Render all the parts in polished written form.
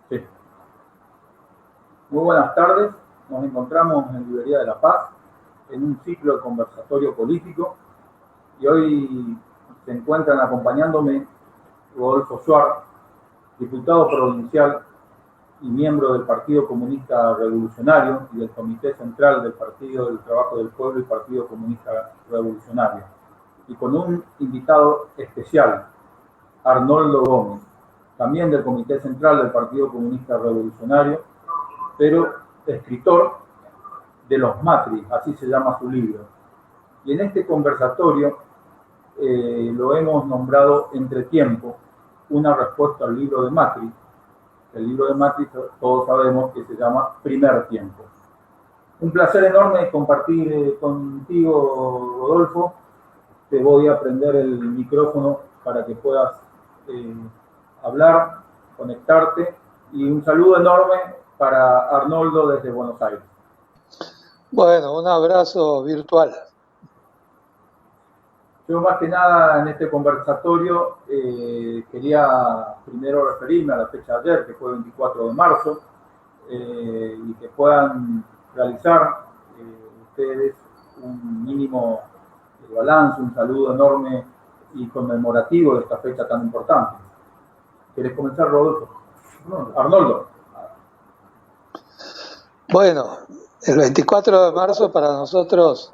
Sí. Muy buenas tardes. Nos encontramos en Librería de La Paz en un ciclo de conversatorio político y hoy se encuentran acompañándome Rodolfo Suar, diputado provincial y miembro del Partido Comunista Revolucionario y del Comité Central del Partido del Trabajo del Pueblo y Partido Comunista Revolucionario, y con un invitado especial, Arnoldo Gómez, también del Comité Central del Partido Comunista Revolucionario, pero escritor de los Macri, así se llama su libro. Y en este conversatorio lo hemos nombrado Entretiempo, una respuesta al libro de Macri. El libro de Macri todos sabemos que se llama Primer Tiempo. Un placer enorme compartir contigo, Rodolfo. Te voy a prender el micrófono para que puedas hablar, conectarte, y un saludo enorme para Arnoldo desde Buenos Aires. Bueno, un abrazo virtual. Yo más que nada en este conversatorio quería primero referirme a la fecha de ayer, que fue el 24 de marzo, y que puedan realizar ustedes un mínimo balance, un saludo enorme y conmemorativo de esta fecha tan importante. ¿Querés comenzar, Rodolfo? Arnoldo. Bueno, el 24 de marzo para nosotros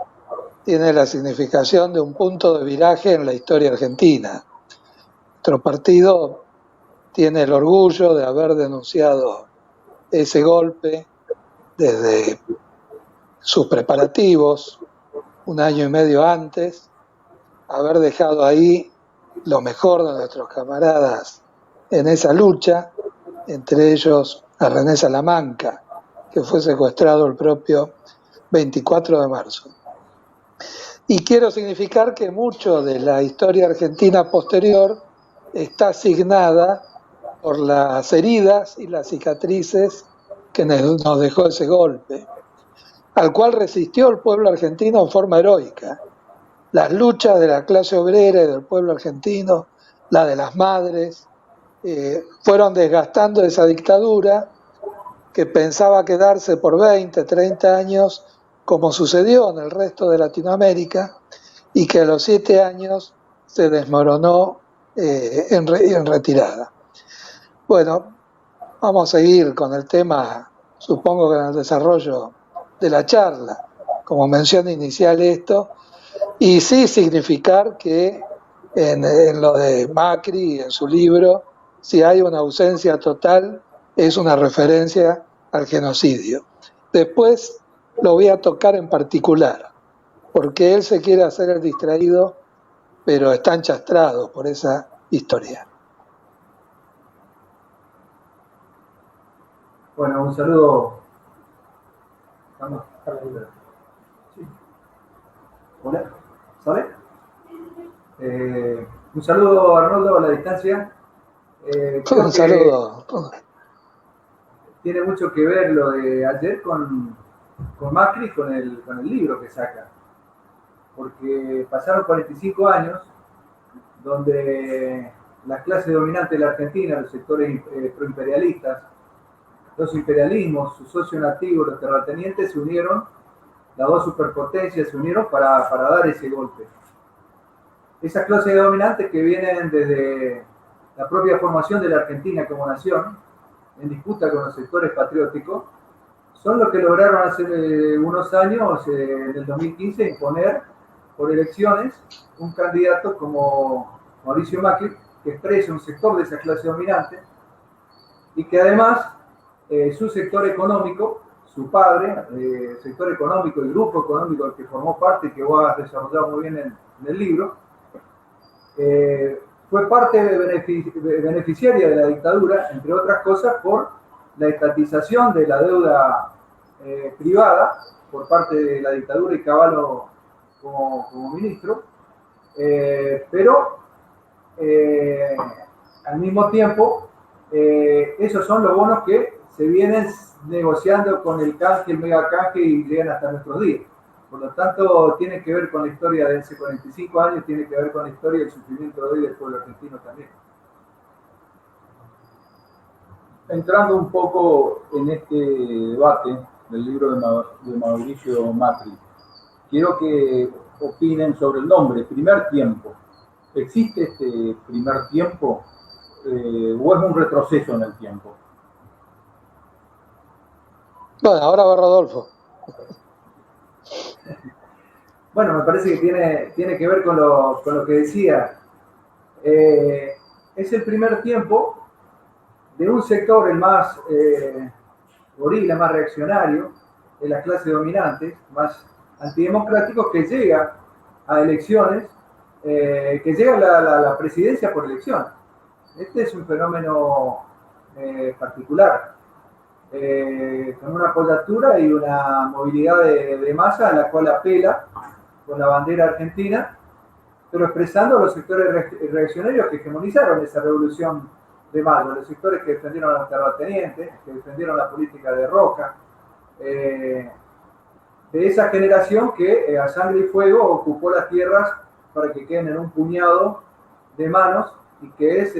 tiene la significación de un punto de viraje en la historia argentina. Nuestro partido tiene el orgullo de haber denunciado ese golpe desde sus preparativos, un año y medio antes, haber dejado ahí lo mejor de nuestros camaradas en esa lucha, entre ellos a René Salamanca, que fue secuestrado el propio 24 de marzo. Y quiero significar que mucho de la historia argentina posterior está asignada por las heridas y las cicatrices que nos dejó ese golpe, al cual resistió el pueblo argentino en forma heroica. Las luchas de la clase obrera y del pueblo argentino, la de las madres, fueron desgastando esa dictadura que pensaba quedarse por 20, 30 años, como sucedió en el resto de Latinoamérica, y que a los 7 años se desmoronó en retirada. Bueno, vamos a seguir con el tema, supongo que en el desarrollo de la charla, como mención inicial esto, y sí significar que en lo de Macri, en su libro, si hay una ausencia total, es una referencia al genocidio. Después lo voy a tocar en particular, porque él se quiere hacer el distraído, pero está enchastrado por esa historia. Bueno, un saludo. Hola, ¿sale? Un saludo, Arnoldo, a la distancia. Un saludo. Tiene mucho que ver lo de ayer con Macri, con el libro que saca. Porque pasaron 45 años donde la clase dominante de la Argentina, los sectores proimperialistas, los imperialismos, sus socios nativos, los terratenientes, se unieron, las dos superpotencias se unieron para dar ese golpe. Esas clases dominantes que vienen desde la propia formación de la Argentina como nación, en disputa con los sectores patrióticos, son los que lograron hace unos años, en el 2015, imponer por elecciones un candidato como Mauricio Macri, que expresa un sector de esa clase dominante y que además su sector económico, su padre, sector económico, el grupo económico del que formó parte y que vos has desarrollado muy bien en el libro, fue parte beneficiaria de la dictadura, entre otras cosas, por la estatización de la deuda privada por parte de la dictadura y Cavallo como ministro, pero al mismo tiempo esos son los bonos que se vienen negociando con el canje, el mega canje, y llegan hasta nuestros días. Por lo tanto, tiene que ver con la historia de hace 45 años, tiene que ver con la historia del sufrimiento de hoy del pueblo argentino también. entrando un poco en este debate del libro de Mauricio Macri, quiero que opinen sobre el nombre, Primer Tiempo. ¿Existe este primer tiempo o es un retroceso en el tiempo? Bueno, ahora va Rodolfo. Bueno, me parece que tiene que ver con lo que decía. Es el primer tiempo de un sector, el más gorila, más reaccionario, de las clases dominantes, más antidemocráticos, que llega a elecciones, que llega a la presidencia por elección. Este es un fenómeno particular, con una apoyatura y una movilidad de masa a la cual apela con la bandera argentina, pero expresando los sectores reaccionarios que hegemonizaron esa revolución de mayo, los sectores que defendieron a los terratenientes, que defendieron la política de Roca, de esa generación que a sangre y fuego ocupó las tierras para que queden en un puñado de manos y que es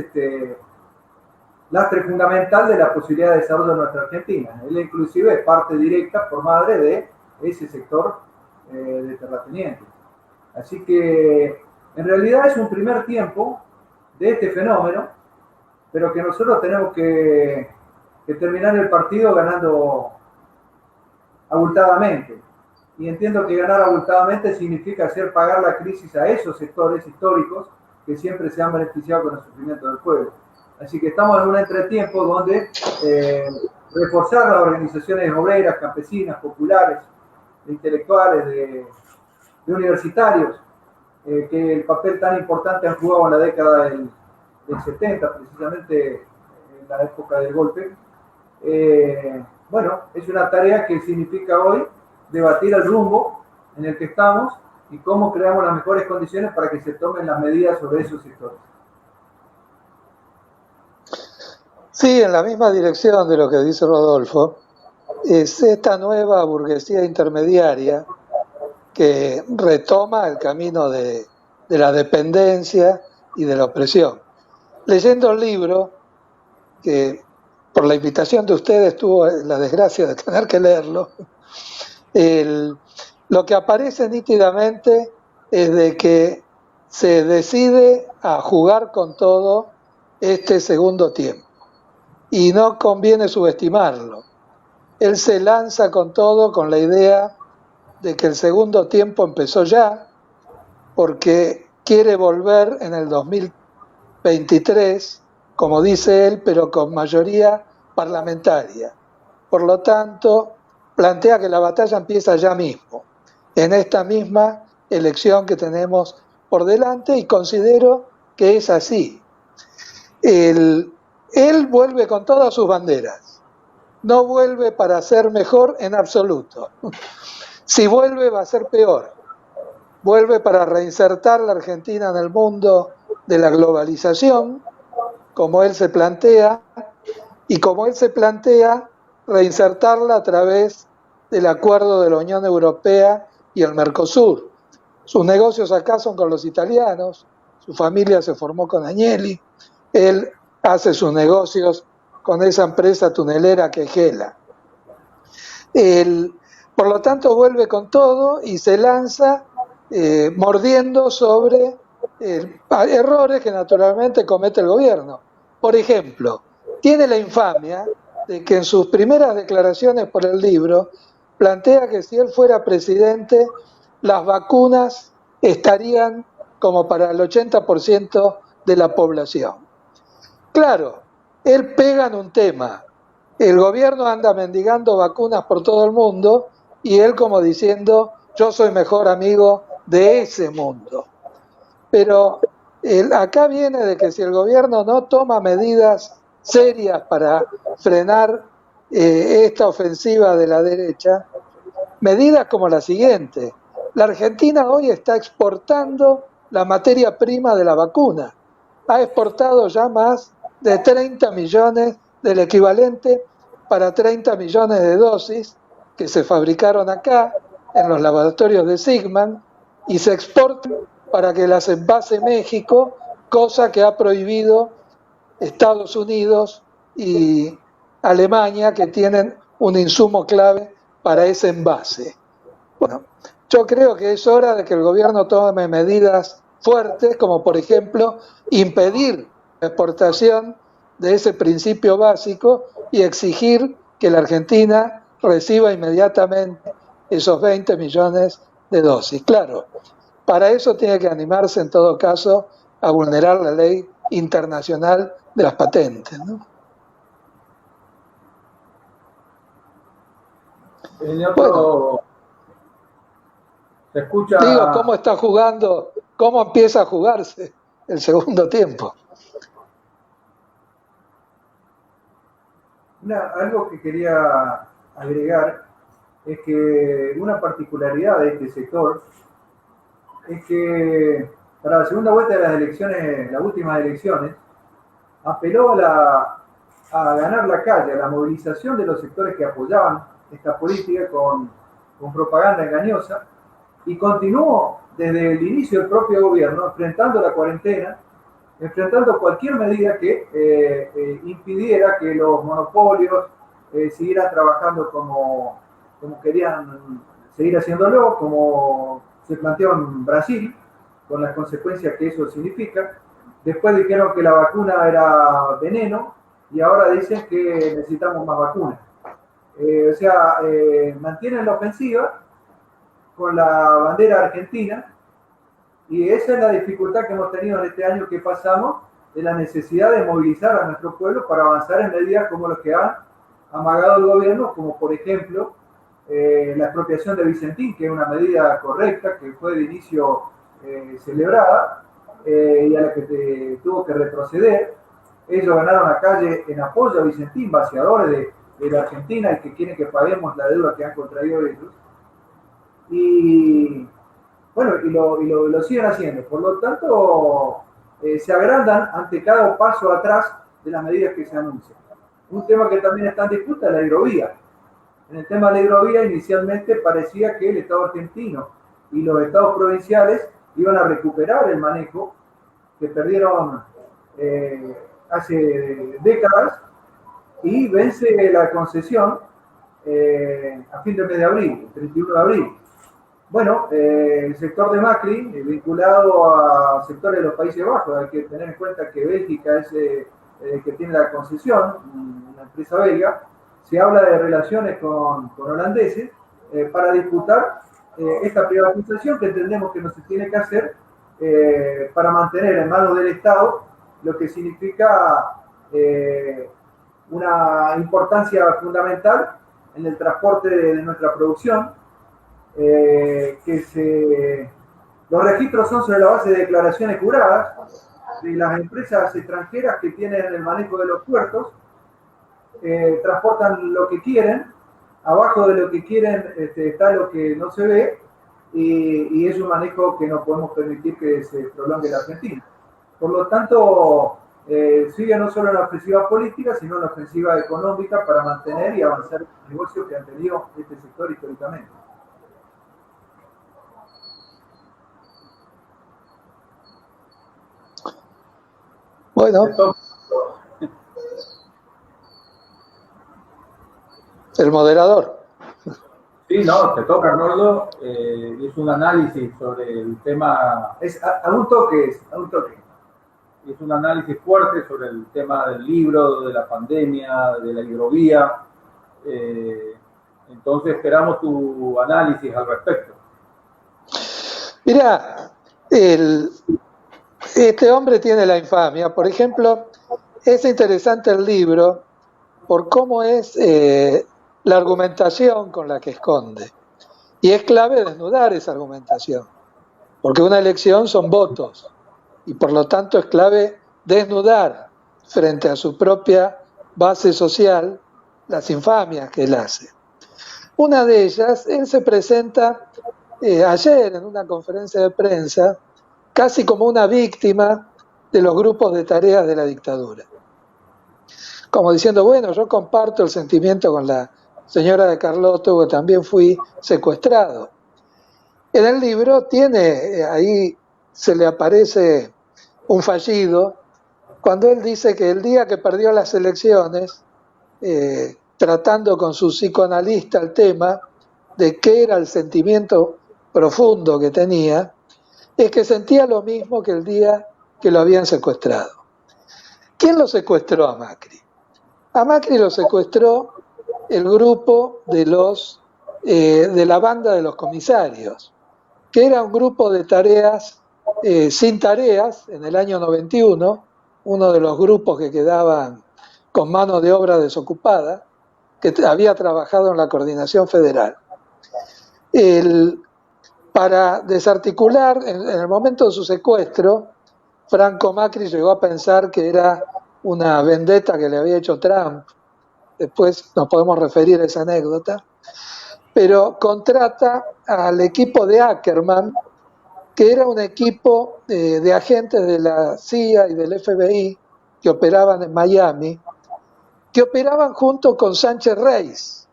lastre fundamental de la posibilidad de desarrollo de nuestra Argentina. Él inclusive es parte directa por madre de ese sector de terratenientes. Así que en realidad es un primer tiempo de este fenómeno, pero que nosotros tenemos que terminar el partido ganando abultadamente. Y entiendo que ganar abultadamente significa hacer pagar la crisis a esos sectores históricos que siempre se han beneficiado con el sufrimiento del pueblo. Así que estamos en un entretiempo donde reforzar las organizaciones obreras, campesinas, populares, de intelectuales, de universitarios, que el papel tan importante han jugado en la década del 70, precisamente en la época del golpe. Bueno, es una tarea que significa hoy debatir el rumbo en el que estamos y cómo creamos las mejores condiciones para que se tomen las medidas sobre esos sectores. Sí, en la misma dirección de lo que dice Rodolfo, es esta nueva burguesía intermediaria que retoma el camino de la dependencia y de la opresión. Leyendo el libro, que por la invitación de ustedes tuvo la desgracia de tener que leerlo, lo que aparece nítidamente es de que se decide a jugar con todo este segundo tiempo. Y no conviene subestimarlo. Él se lanza con todo con la idea de que el segundo tiempo empezó ya, porque quiere volver en el 2023, como dice él, pero con mayoría parlamentaria. Por lo tanto, plantea que la batalla empieza ya mismo, en esta misma elección que tenemos por delante, y considero que es así. Él vuelve con todas sus banderas, no vuelve para ser mejor en absoluto. Si vuelve va a ser peor. Vuelve para reinsertar la Argentina en el mundo de la globalización, como él se plantea, y como él se plantea reinsertarla a través del acuerdo de la Unión Europea y el Mercosur. Sus negocios acá son con los italianos, su familia se formó con Agnelli, él hace sus negocios con esa empresa tunelera que es Gela. Por lo tanto, vuelve con todo y se lanza mordiendo sobre errores que naturalmente comete el gobierno. Por ejemplo, tiene la infamia de que en sus primeras declaraciones por el libro plantea que si él fuera presidente, las vacunas estarían como para el 80% de la población. Claro, él pega en un tema. El gobierno anda mendigando vacunas por todo el mundo y él como diciendo, yo soy mejor amigo de ese mundo. Pero acá viene de que si el gobierno no toma medidas serias para frenar esta ofensiva de la derecha, medidas como la siguiente: la Argentina hoy está exportando la materia prima de la vacuna. Ha exportado ya más de 30 millones del equivalente para 30 millones de dosis que se fabricaron acá en los laboratorios de Sigman y se exportan para que las envase México, cosa que ha prohibido Estados Unidos y Alemania, que tienen un insumo clave para ese envase. Bueno, yo creo que es hora de que el gobierno tome medidas fuertes, como por ejemplo impedir la exportación de ese principio básico y exigir que la Argentina reciba inmediatamente esos 20 millones de dosis. Claro, para eso tiene que animarse en todo caso a vulnerar la ley internacional de las patentes, ¿no? Bueno, se escucha. Digo, ¿cómo está jugando? ¿Cómo empieza a jugarse el segundo tiempo? Algo que quería agregar es que una particularidad de este sector es que para la segunda vuelta de las elecciones, las últimas elecciones, apeló a ganar la calle, a la movilización de los sectores que apoyaban esta política con propaganda engañosa, y continuó desde el inicio del propio gobierno enfrentando la cuarentena, enfrentando cualquier medida que impidiera que los monopolios siguieran trabajando como querían seguir haciéndolo, como se planteó en Brasil, con las consecuencias que eso significa. Después dijeron que la vacuna era veneno y ahora dicen que necesitamos más vacunas. Mantienen la ofensiva con la bandera argentina, y esa es la dificultad que hemos tenido en este año que pasamos, de la necesidad de movilizar a nuestro pueblo para avanzar en medidas como los que ha amagado el gobierno, como por ejemplo la expropiación de Vicentín, que es una medida correcta, que fue de inicio celebrada, y a la que tuvo que retroceder. Ellos ganaron la calle en apoyo a Vicentín, vaciadores de la Argentina, y que quieren que paguemos la deuda que han contraído ellos. Y bueno, lo siguen haciendo. Por lo tanto, se agrandan ante cada paso atrás de las medidas que se anuncian. Un tema que también está en disputa es la hidrovía. En el tema de la hidrovía, inicialmente parecía que el Estado argentino y los estados provinciales iban a recuperar el manejo que perdieron hace décadas, y vence la concesión a fin del mes de abril, el 31 de abril. Bueno, el sector de Macri, vinculado a sectores de los Países Bajos, hay que tener en cuenta que Bélgica es el que tiene la concesión, una empresa belga. Se habla de relaciones con holandeses para disputar esta privatización, que entendemos que no se tiene que hacer para mantener en manos del Estado lo que significa una importancia fundamental en el transporte de nuestra producción. Los registros son sobre la base de declaraciones juradas de las empresas extranjeras que tienen el manejo de los puertos. Transportan lo que quieren, abajo de lo que quieren está lo que no se ve, y es un manejo que no podemos permitir que se prolongue en la Argentina. Por lo tanto, sigue no solo una ofensiva política, sino una ofensiva económica para mantener y avanzar los negocios que han tenido este sector históricamente. Bueno, el moderador. Sí, no, te toca, Arnoldo. Es un análisis sobre el tema. Es a un toque. Es un análisis fuerte sobre el tema del libro, de la pandemia, de la hidrovía. Entonces esperamos tu análisis al respecto. Mira, este hombre tiene la infamia. Por ejemplo, es interesante el libro por cómo es la argumentación con la que esconde. Y es clave desnudar esa argumentación, porque una elección son votos, y por lo tanto es clave desnudar frente a su propia base social las infamias que él hace. Una de ellas, él se presenta ayer en una conferencia de prensa casi como una víctima de los grupos de tareas de la dictadura. Como diciendo, bueno, yo comparto el sentimiento con la señora de Carlotto, que también fui secuestrado. En el libro tiene, ahí se le aparece un fallido, cuando él dice que el día que perdió las elecciones, tratando con su psicoanalista el tema de qué era el sentimiento profundo que tenía, es que sentía lo mismo que el día que lo habían secuestrado. ¿Quién lo secuestró a Macri? A Macri lo secuestró el grupo de la banda de los comisarios, que era un grupo de tareas sin tareas en el año 91, uno de los grupos que quedaban con mano de obra desocupada, que había trabajado en la coordinación federal. Para desarticular, en el momento de su secuestro, Franco Macri llegó a pensar que era una vendetta que le había hecho Trump. Después nos podemos referir a esa anécdota. Pero contrata al equipo de Ackerman, que era un equipo de agentes de la CIA y del FBI que operaban en Miami, que operaban junto con Sánchez Reis.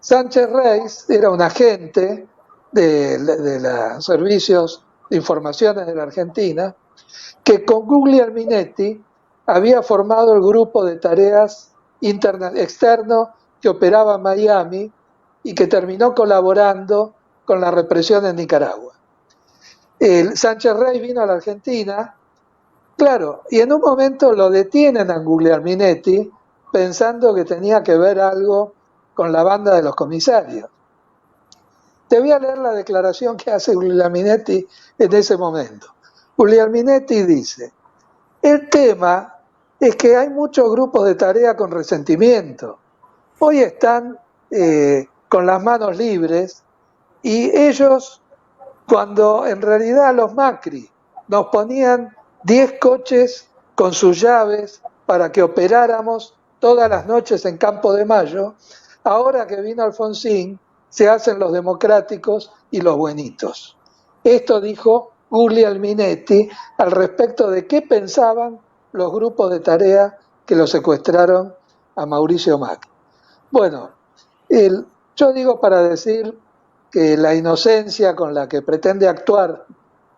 Sánchez Reis era un agente de los servicios de informaciones de la Argentina, que con Guglielminetti había formado el grupo de tareas externo que operaba en Miami y que terminó colaborando con la represión en Nicaragua. Sánchez Reis vino a la Argentina, claro, y en un momento lo detienen a Guglielminetti pensando que tenía que ver algo con la banda de los comisarios. Te voy a leer la declaración que hace Guglielminetti en ese momento. Guglielminetti dice: el tema es que hay muchos grupos de tarea con resentimiento. Hoy están con las manos libres y ellos, cuando en realidad los Macri nos ponían 10 coches con sus llaves para que operáramos todas las noches en Campo de Mayo, ahora que vino Alfonsín se hacen los democráticos y los buenitos. Esto dijo Guglielminetti al respecto de qué pensaban los grupos de tarea que lo secuestraron a Mauricio Macri. Bueno, yo digo para decir que la inocencia con la que pretende actuar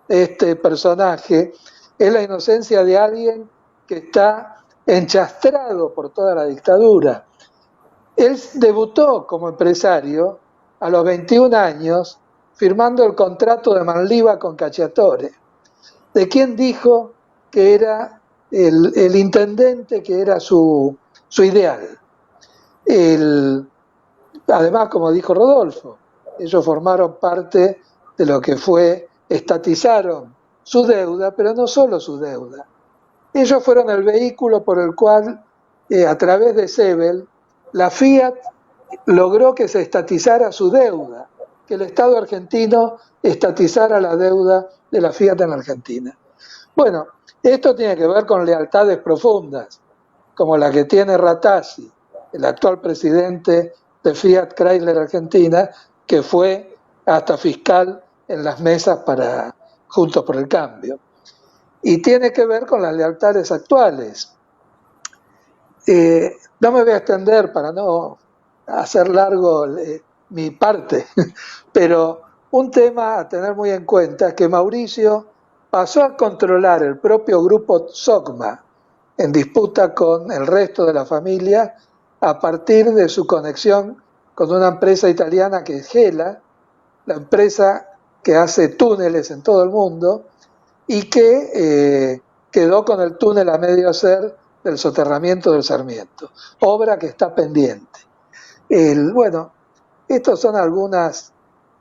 este personaje es la inocencia de alguien que está enchastrado por toda la dictadura. Él debutó como empresario a los 21 años firmando el contrato de Manliva con Cacciatore, de quien dijo que era el intendente, que era su ideal. Además, como dijo Rodolfo, ellos formaron parte de lo que estatizaron su deuda, pero no solo su deuda. Ellos fueron el vehículo por el cual, a través de Sebel, la Fiat logró que se estatizara su deuda, que el Estado argentino estatizara la deuda de la Fiat en la Argentina. Bueno, esto tiene que ver con lealtades profundas, como la que tiene Ratazzi, el actual presidente de Fiat Chrysler Argentina, que fue hasta fiscal en las mesas para Juntos por el Cambio. Y tiene que ver con las lealtades actuales. No me voy a extender para no hacer largo mi parte, pero un tema a tener muy en cuenta es que Mauricio pasó a controlar el propio grupo SOCMA en disputa con el resto de la familia a partir de su conexión con una empresa italiana que es Gela, la empresa que hace túneles en todo el mundo y que quedó con el túnel a medio hacer del soterramiento del Sarmiento, obra que está pendiente. Bueno, estas son algunas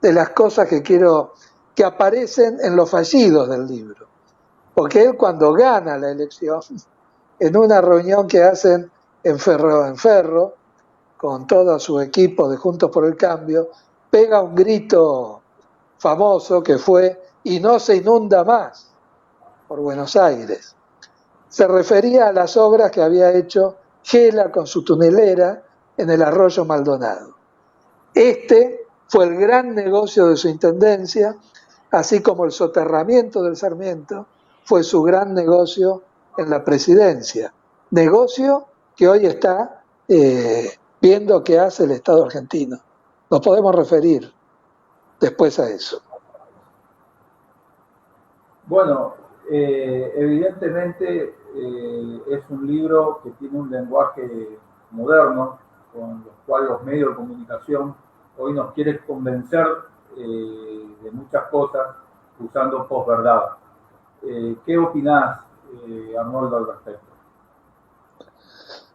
de las cosas que aparecen en los fallidos del libro, porque él, cuando gana la elección, en una reunión que hacen en Ferro, con todo su equipo de Juntos por el Cambio, pega un grito famoso que fue: y no se inunda más por Buenos Aires. Se refería a las obras que había hecho Gela con su tunelera en el arroyo Maldonado. Este fue el gran negocio de su intendencia, así como el soterramiento del Sarmiento fue su gran negocio en la presidencia. Negocio que hoy está viendo qué hace el Estado argentino. Nos podemos referir después a eso. Bueno, evidentemente es un libro que tiene un lenguaje modernos con los cuales los medios de comunicación hoy nos quieren convencer de muchas cosas usando posverdad. ¿Qué opinás, Arnoldo, al respecto?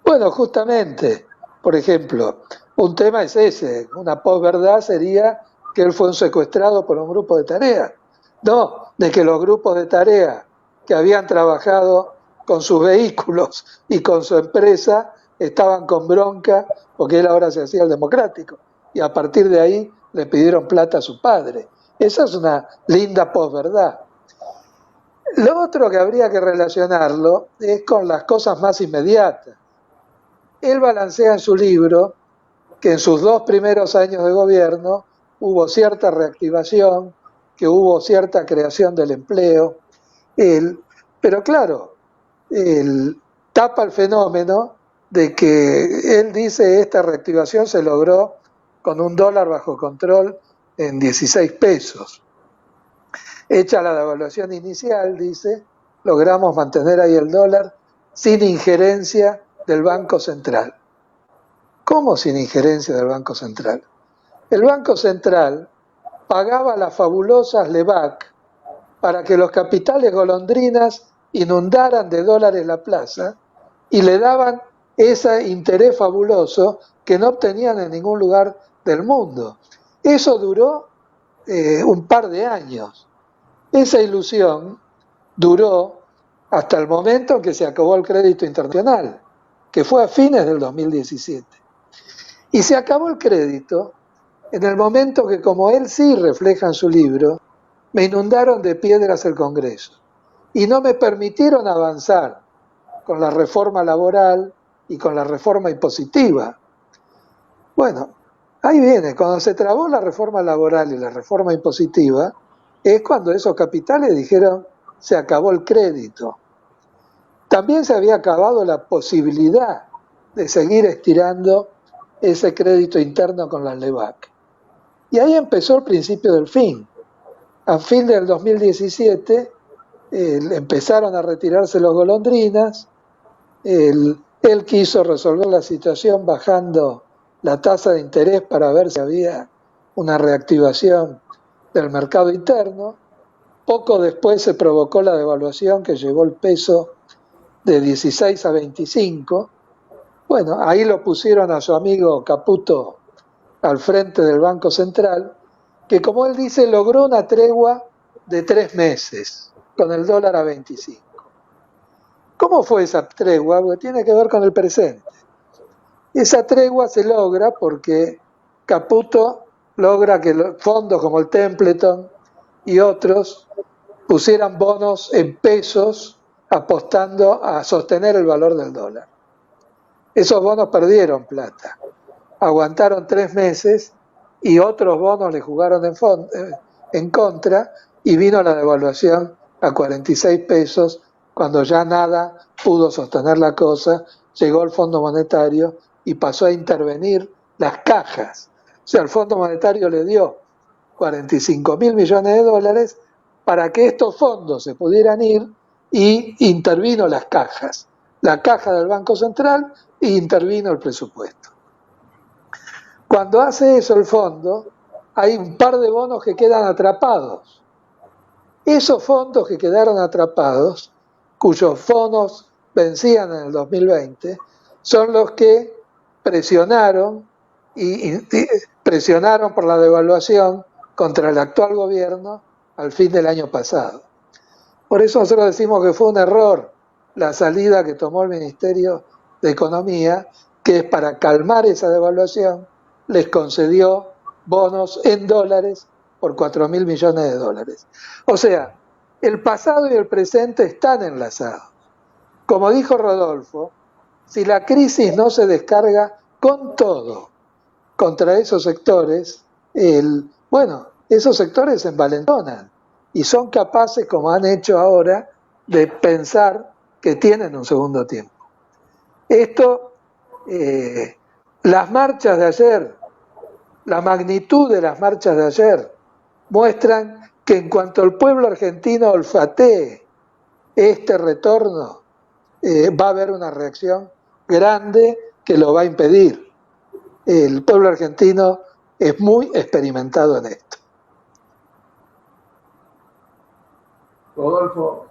Bueno, justamente, por ejemplo, un tema es ese, una posverdad sería que él fue un secuestrado por un grupo de tarea. No, de que los grupos de tarea que habían trabajado con sus vehículos y con su empresa estaban con bronca porque él ahora se hacía el democrático y a partir de ahí le pidieron plata a su padre. Esa es una linda posverdad. Lo otro que habría que relacionarlo es con las cosas más inmediatas. Él balancea en su libro que en sus 2 primeros años de gobierno hubo cierta reactivación, que hubo cierta creación del empleo, pero claro, él tapa el fenómeno de que él dice esta reactivación se logró con un dólar bajo control en 16 pesos. Hecha la devaluación inicial, dice, logramos mantener ahí el dólar sin injerencia del Banco Central. ¿Cómo sin injerencia del Banco Central? El Banco Central pagaba las fabulosas LEBAC para que los capitales golondrinas inundaran de dólares la plaza y le daban ese interés fabuloso que no obtenían en ningún lugar del mundo. Eso duró un par de años. Esa ilusión duró hasta el momento en que se acabó el crédito internacional, que fue a fines del 2017. Y se acabó el crédito en el momento que, como él sí refleja en su libro, me inundaron de piedras el Congreso y no me permitieron avanzar con la reforma laboral y con la reforma impositiva. Bueno, ahí viene, cuando se trabó la reforma laboral y la reforma impositiva, es cuando esos capitales dijeron se acabó el crédito. También se había acabado la posibilidad de seguir estirando ese crédito interno con las LEBAC. Y ahí empezó el principio del fin. A fin del 2017 empezaron a retirarse los golondrinas, él quiso resolver la situación bajando la tasa de interés para ver si había una reactivación del mercado interno. Poco después se provocó la devaluación que llevó el peso de 16 a 25. Bueno, ahí lo pusieron a su amigo Caputo al frente del Banco Central, que como él dice logró una tregua de 3 meses con el dólar a 25. ¿Cómo fue esa tregua? Porque tiene que ver con el presente. Esa tregua se logra porque Caputo logra que los fondos como el Templeton y otros pusieran bonos en pesos apostando a sostener el valor del dólar. Esos bonos perdieron plata, aguantaron 3 meses y otros bonos le jugaron en contra y vino la devaluación a 46 pesos cuando ya nada pudo sostener la cosa, llegó el Fondo Monetario y pasó a intervenir las cajas. O sea, el Fondo Monetario le dio 45.000 millones de dólares para que estos fondos se pudieran ir y intervino las cajas, la caja del Banco Central e intervino el presupuesto. Cuando hace eso el fondo, hay un par de bonos que quedan atrapados. Esos fondos que quedaron atrapados, cuyos bonos vencían en el 2020, son los que presionaron por la devaluación contra el actual gobierno al fin del año pasado. Por eso nosotros decimos que fue un error la salida que tomó el Ministerio de Economía, que es para calmar esa devaluación, les concedió bonos en dólares por 4.000 millones de dólares. O sea, el pasado y el presente están enlazados. Como dijo Rodolfo, si la crisis no se descarga con todo contra esos sectores, esos sectores se envalentonan y son capaces, como han hecho ahora, de pensar que tienen un segundo tiempo. Esto, las marchas de ayer, la magnitud de las marchas de ayer, muestran que en cuanto el pueblo argentino olfatee este retorno, va a haber una reacción grande que lo va a impedir. El pueblo argentino es muy experimentado en esto. Rodolfo,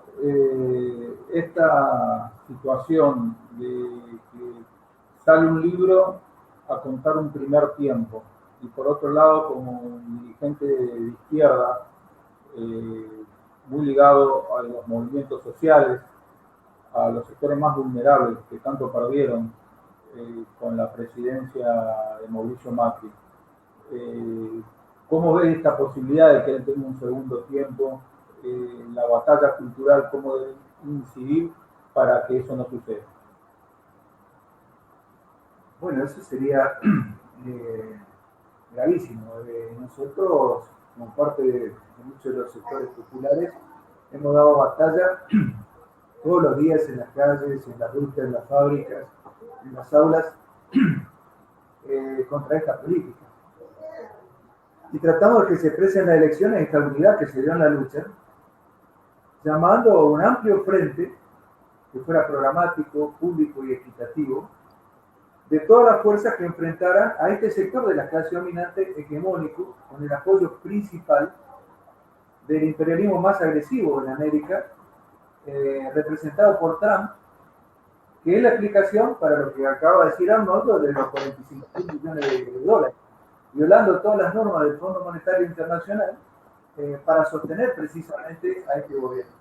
esta situación de que sale un libro a contar un primer tiempo y por otro lado como un dirigente de izquierda muy ligado a los movimientos sociales, a los sectores más vulnerables que tanto perdieron con la presidencia de Mauricio Macri. ¿Cómo ves esta posibilidad de que él tenga un segundo tiempo? La batalla cultural, ¿cómo debe incidir para que eso no suceda? Bueno, eso sería gravísimo. Nosotros, como parte de muchos de los sectores populares, hemos dado batalla todos los días en las calles, en las rutas, en las fábricas, en las aulas, contra esta política. Y tratamos de que se exprese en las elecciones esta unidad que se dio en la lucha, llamando a un amplio frente que fuera programático, público y equitativo, de todas las fuerzas que enfrentaran a este sector de la clase dominante hegemónico, con el apoyo principal del imperialismo más agresivo en América, representado por Trump, que es la explicación para lo que acaba de decir Arnoldo de los 45 millones de dólares, violando todas las normas del Fondo Monetario Internacional para sostener precisamente a este gobierno.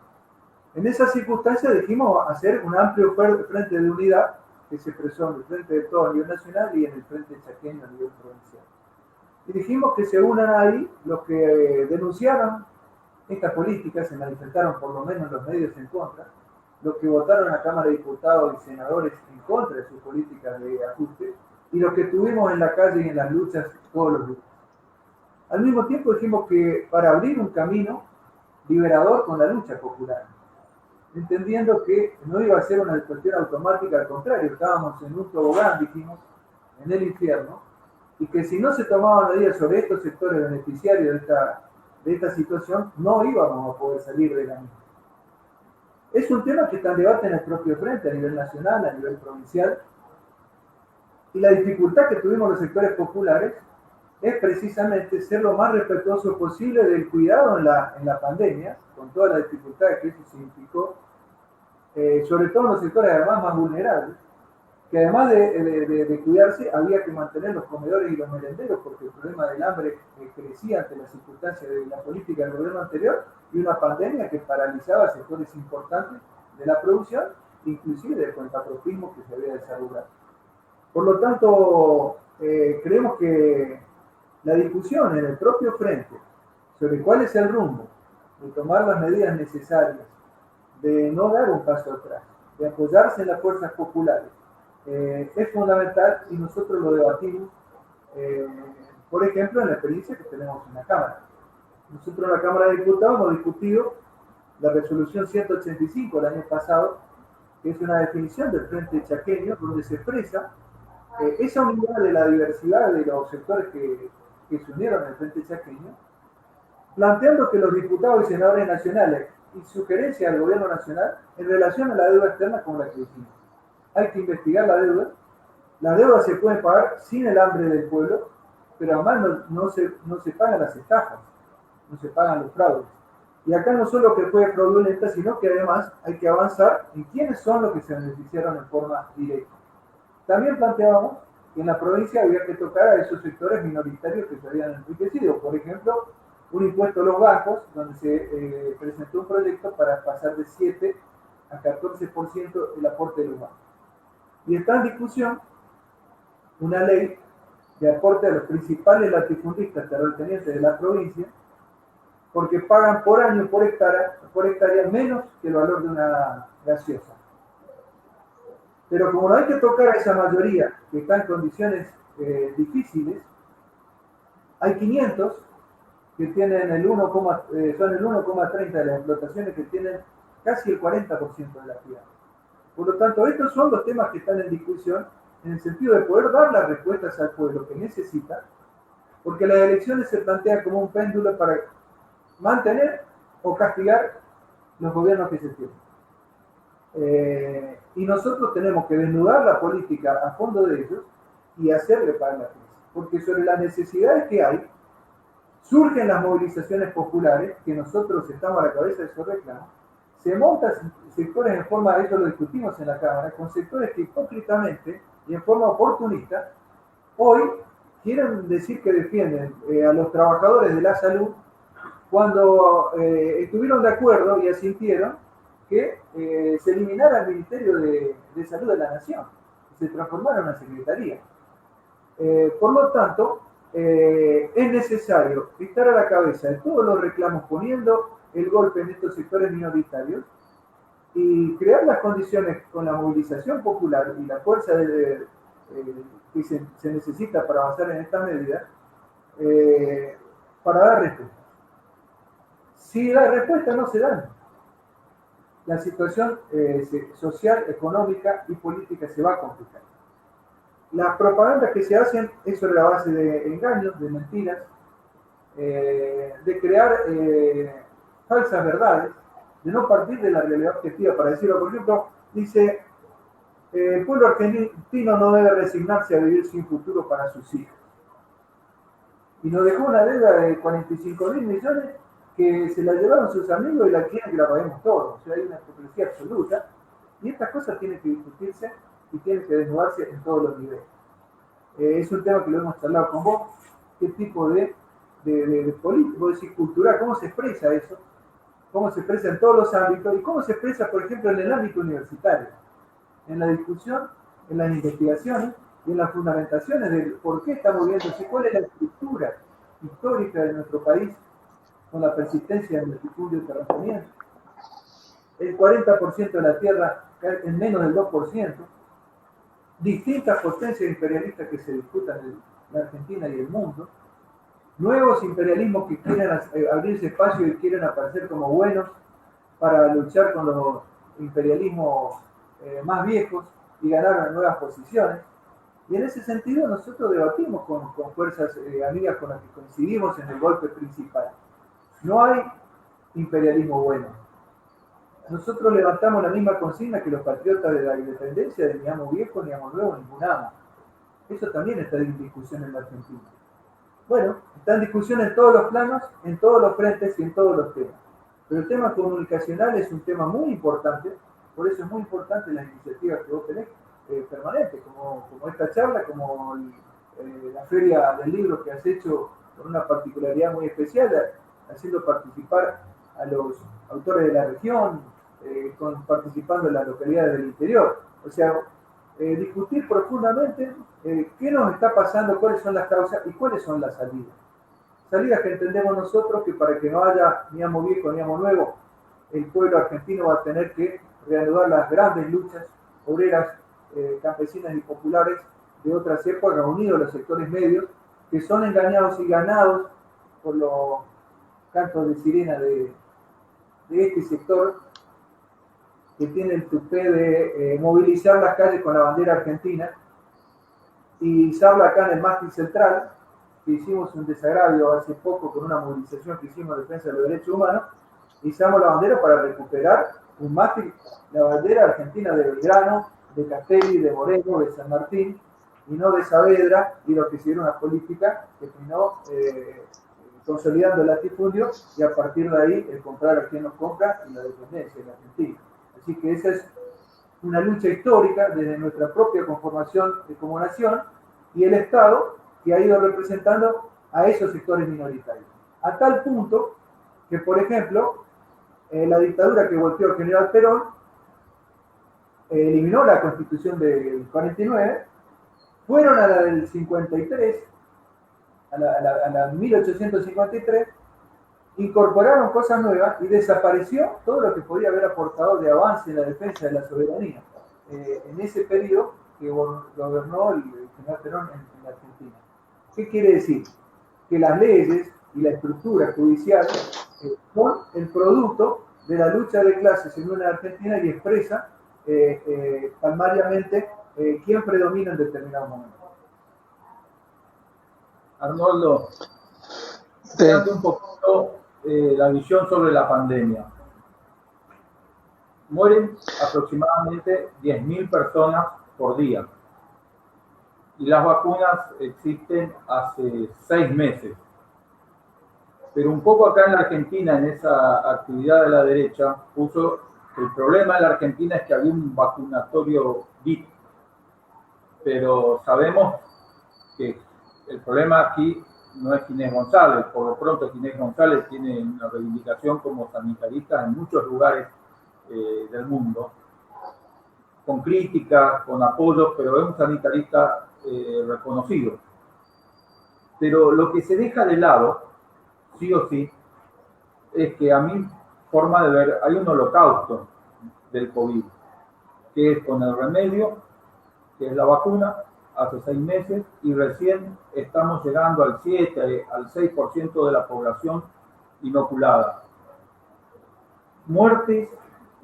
En esas circunstancias dijimos hacer un amplio frente de unidad que se expresó en el frente de todo a nivel nacional y en el frente chaqueño a nivel provincial. Y dijimos que se unan ahí los que denunciaron esta política, se manifestaron por lo menos los medios en contra, los que votaron en la Cámara de Diputados y Senadores en contra de sus políticas de ajuste, y los que estuvimos en la calle y en las luchas todos los días. Al mismo tiempo dijimos que para abrir un camino liberador con la lucha popular, entendiendo que no iba a ser una cuestión automática, al contrario, estábamos en un tobogán, dijimos, en el infierno, y que si no se tomaban medidas sobre estos sectores beneficiarios de esta situación, no íbamos a poder salir de la misma. Es un tema que está en debate en el propio frente, a nivel nacional, a nivel provincial, y la dificultad que tuvimos los sectores populares es precisamente ser lo más respetuoso posible del cuidado en la pandemia, con todas las dificultades que eso significó, sobre todo en los sectores además más vulnerables, que además de cuidarse había que mantener los comedores y los merenderos, porque el problema del hambre crecía ante las circunstancias de la política del gobierno anterior y una pandemia que paralizaba sectores importantes de la producción, inclusive del cuentapropismo que se había desarrollado. Por lo tanto, creemos que la discusión en el propio frente sobre cuál es el rumbo, de tomar las medidas necesarias, de no dar un paso atrás, de apoyarse en las fuerzas populares, es fundamental y nosotros lo debatimos, por ejemplo, en la experiencia que tenemos en la Cámara. Nosotros en la Cámara de Diputados hemos discutido la resolución 185 el año pasado, que es una definición del Frente Chaqueño, donde se expresa esa unidad de la diversidad de los sectores que se unieron al Frente Chaqueño, planteando que los diputados y senadores nacionales y sugerencias al gobierno nacional en relación a la deuda externa con la que hicimos. Hay que investigar la deuda. Las deudas se pueden pagar sin el hambre del pueblo, pero además no se pagan las estafas, no se pagan los fraudes. Y acá no solo que fue fraudulenta, sino que además hay que avanzar en quiénes son los que se beneficiaron en forma directa. También planteábamos que en la provincia había que tocar a esos sectores minoritarios que se habían enriquecido. Por ejemplo, un impuesto a los bancos, donde se presentó un proyecto para pasar de 7 a 14% el aporte de los bancos. Y está en discusión una ley de aporte a los principales latifundistas terratenientes de la provincia, porque pagan por año, por hectárea, menos que el valor de una gaseosa. Pero como no hay que tocar a esa mayoría que está en condiciones difíciles, hay 500 que tienen son el 1,30 de las explotaciones que tienen casi el 40% de la actividad. Por lo tanto, estos son los temas que están en discusión en el sentido de poder dar las respuestas al pueblo que necesita, porque las elecciones se plantean como un péndulo para mantener o castigar los gobiernos que se tienen. Y nosotros tenemos que desnudar la política a fondo de ellos y hacerle pagar la crisis. Porque sobre las necesidades que hay, surgen las movilizaciones populares, que nosotros estamos a la cabeza de esos reclamos, se montan sectores en forma, eso lo discutimos en la Cámara, con sectores que hipócritamente y en forma oportunista, hoy quieren decir que defienden a los trabajadores de la salud cuando estuvieron de acuerdo y asintieron que se eliminara el Ministerio de Salud de la Nación, y se transformara en una secretaría. Por lo tanto, es necesario estar a la cabeza de todos los reclamos, poniendo el golpe en estos sectores minoritarios y crear las condiciones con la movilización popular y la fuerza que se necesita para avanzar en esta medida, para dar respuesta. Si la respuesta no se da, la situación social, económica y política se va a complicar. Las propagandas que se hacen es sobre la base de engaños, de mentiras, de crear falsas verdades, de no partir de la realidad objetiva. Para decirlo, por ejemplo, dice, el pueblo argentino no debe resignarse a vivir sin futuro para sus hijos. Y nos dejó una deuda de 45.000 millones que se la llevaron sus amigos y la quieren que la paguemos todos. O sea, hay una hipocresía absoluta. Y estas cosas tienen que discutirse y tienen que desnudarse en todos los niveles. Es un tema que lo hemos charlado con vos. ¿Qué tipo de política, vos decís, cultural, cómo se expresa eso? ¿Cómo se expresa en todos los ámbitos? ¿Y cómo se expresa, por ejemplo, en el ámbito universitario? En la discusión, en las investigaciones y en las fundamentaciones de por qué estamos viendo así, cuál es la estructura histórica de nuestro país con la persistencia del latifundio terrateniente. El 40% de la tierra en menos del 2%. Distintas potencias imperialistas que se disputan en la Argentina y el mundo. Nuevos imperialismos que quieren abrirse espacio y quieren aparecer como buenos para luchar con los imperialismos más viejos y ganar nuevas posiciones. Y en ese sentido nosotros debatimos con fuerzas amigas con las que coincidimos en el golpe principal. No hay imperialismo bueno. Nosotros levantamos la misma consigna que los patriotas de la independencia de ni amo viejo, ni amo nuevo, ningún amo. Eso también está en discusión en la Argentina. Bueno, está en discusión en todos los planos, en todos los frentes y en todos los temas. Pero el tema comunicacional es un tema muy importante, por eso es muy importante las iniciativas que vos tenés permanentes, como esta charla, como la feria del libro que has hecho con una particularidad muy especial, haciendo participar a los autores de la región, participando en las localidades del interior. O sea, discutir profundamente qué nos está pasando, cuáles son las causas y cuáles son las salidas. Salidas que entendemos nosotros que para que no haya ni amo viejo ni amo nuevo, el pueblo argentino va a tener que reanudar las grandes luchas obreras, campesinas y populares de otras épocas, unidos a los sectores medios, que son engañados y ganados por los cantos de sirena de este sector, que tiene el tupé de movilizar las calles con la bandera argentina. Y se habla acá en el mástil central, que hicimos un desagravio hace poco con una movilización que hicimos en defensa de los derechos humanos, izamos la bandera para recuperar un mástil, la bandera argentina de Belgrano, de Castelli, de Moreno, de San Martín, y no de Saavedra, y lo que siguieron una política que terminó consolidando el latifundio, y a partir de ahí el comprar a quien nos compra y la dependencia de la Argentina. Así que esa es una lucha histórica desde nuestra propia conformación como nación y el Estado que ha ido representando a esos sectores minoritarios. A tal punto que, por ejemplo, la dictadura que golpeó al general Perón eliminó la Constitución del 49, fueron a la del 53, a la 1853, incorporaron cosas nuevas y desapareció todo lo que podía haber aportado de avance en la defensa de la soberanía en ese periodo que gobernó el general Perón en la Argentina. ¿Qué quiere decir? Que las leyes y la estructura judicial son el producto de la lucha de clases en una Argentina y expresa palmariamente quién predomina en determinado momento. Arnoldo, dando un poquito la visión sobre la pandemia. mueren aproximadamente 10.000 personas por día. Y las vacunas existen hace 6 meses. Pero un poco acá en la Argentina, en esa actividad de la derecha, puso el problema en la Argentina es que había un vacunatorio VIP. Pero sabemos que el problema aquí no es Ginés González. Por lo pronto, Ginés González tiene una reivindicación como sanitarista en muchos lugares del mundo, con críticas, con apoyos, pero es un sanitarista reconocido. Pero lo que se deja de lado, sí o sí, es que a mi forma de ver, hay un holocausto del COVID, que es con el remedio, que es la vacuna, hace 6 meses, y recién estamos llegando al 7, al 6% de la población inoculada. Muertes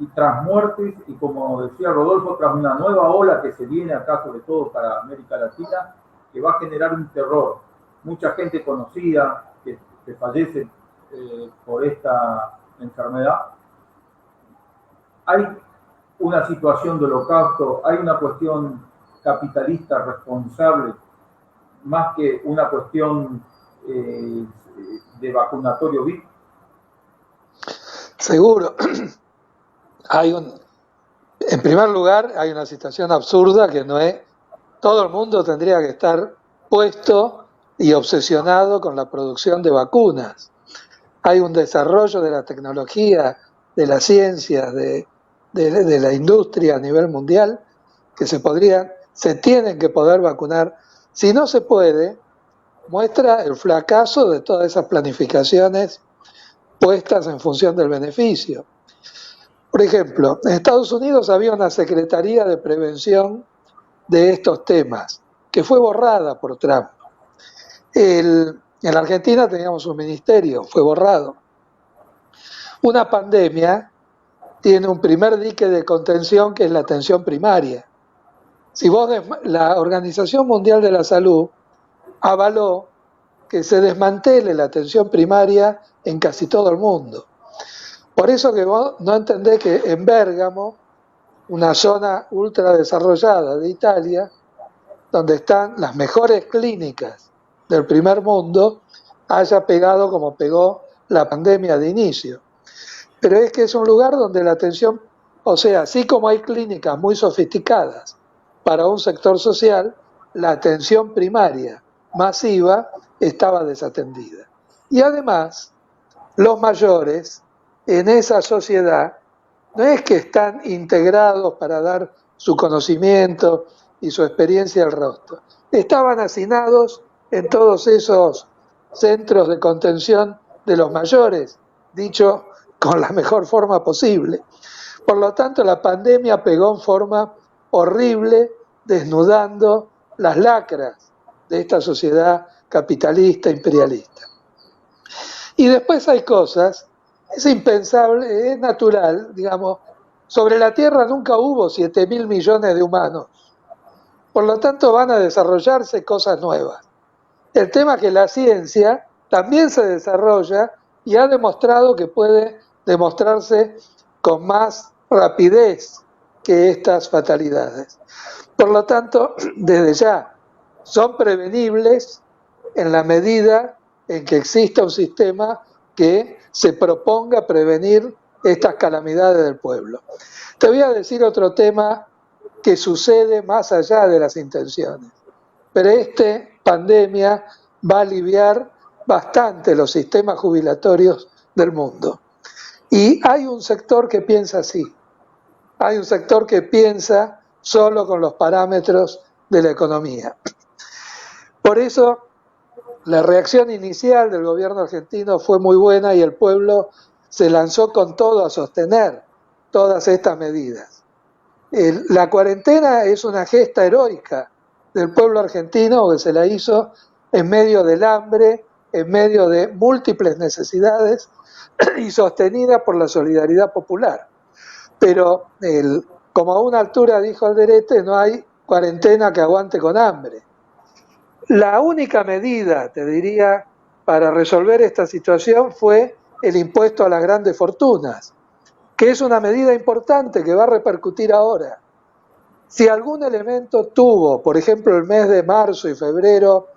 y tras muertes, y como decía Rodolfo, tras una nueva ola que se viene acá, sobre todo para América Latina, que va a generar un terror. Mucha gente conocida que fallece por esta enfermedad. Hay una situación de holocausto, hay una cuestión capitalista responsable, más que una cuestión de vacunatorio VIP. Seguro. En primer lugar, hay una situación absurda que no es, todo el mundo tendría que estar puesto y obsesionado con la producción de vacunas. Hay un desarrollo de la tecnología, de la ciencia, de la industria a nivel mundial, que se tienen que poder vacunar. Si no se puede, muestra el fracaso de todas esas planificaciones puestas en función del beneficio. Por ejemplo, en Estados Unidos había una Secretaría de Prevención de estos temas, que fue borrada por Trump. En la Argentina teníamos un ministerio, fue borrado. Una pandemia tiene un primer dique de contención que es la atención primaria. La Organización Mundial de la Salud avaló que se desmantele la atención primaria en casi todo el mundo. Por eso que vos no entendés que en Bérgamo, una zona ultra desarrollada de Italia, donde están las mejores clínicas del primer mundo, haya pegado como pegó la pandemia de inicio. Pero es que es un lugar donde la atención, o sea, así como hay clínicas muy sofisticadas para un sector social, la atención primaria masiva estaba desatendida. Y además, los mayores en esa sociedad no es que están integrados para dar su conocimiento y su experiencia al resto. Estaban hacinados en todos esos centros de contención de los mayores, dicho con la mejor forma posible. Por lo tanto, la pandemia pegó en forma horrible, desnudando las lacras de esta sociedad capitalista, imperialista. Y después hay cosas, es impensable, es natural, digamos, sobre la Tierra nunca hubo 7.000 millones de humanos. Por lo tanto, van a desarrollarse cosas nuevas. El tema es que la ciencia también se desarrolla y ha demostrado que puede demostrarse con más rapidez que estas fatalidades. Por lo tanto, desde ya, son prevenibles en la medida en que exista un sistema que se proponga prevenir estas calamidades del pueblo. Te voy a decir otro tema que sucede más allá de las intenciones, pero esta pandemia va a aliviar bastante los sistemas jubilatorios del mundo. Y hay un sector que piensa así, hay un sector que piensa solo con los parámetros de la economía. Por eso, la reacción inicial del gobierno argentino fue muy buena y el pueblo se lanzó con todo a sostener todas estas medidas. La cuarentena es una gesta heroica del pueblo argentino que se la hizo en medio del hambre, en medio de múltiples necesidades y sostenida por la solidaridad popular. Pero, como a una altura dijo Alderete, no hay cuarentena que aguante con hambre. La única medida, te diría, para resolver esta situación fue el impuesto a las grandes fortunas, que es una medida importante que va a repercutir ahora. Si algún elemento tuvo, por ejemplo, el mes de marzo y febrero